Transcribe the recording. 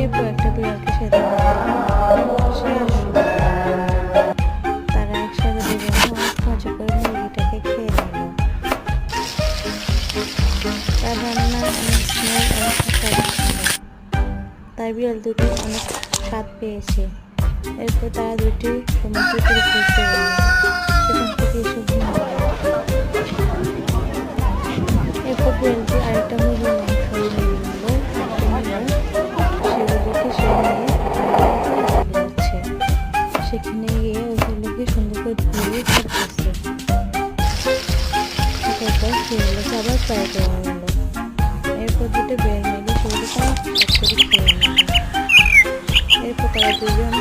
এরপর একটা বিড়ালকে সেধে সে আসলো। তারা একসাথে দুজনে অনেক মজা করে মুরগিটাকে খেয়ে নিল। তার রান্না অনেক স্মেল অনেক সুস্বাদু ছিল। তাই বিড়াল দুটি অনেক স্বাদ পেয়েছে। এরপর তারা দুটি সমুদ্রের তীরে ঘুরতে গেল। সেখান থেকে এসে ঘুমালো। এরপর বিড়ালটি আরেকটা মুরগির মাংস নিয়ে সেগুলোকে সে নিয়ে যাচ্ছে। সেখানে গিয়ে ওইগুলোকে সুন্দর করে ধুয়ে ছাড়তেছে। তারপর সেগুলোকে আবার ফ্রাই করে নিল। এরপর দুটো বিড়াল মিলে সেগুলোকে অনেক করে খেয়ে নিল। এরপর তারা দুজন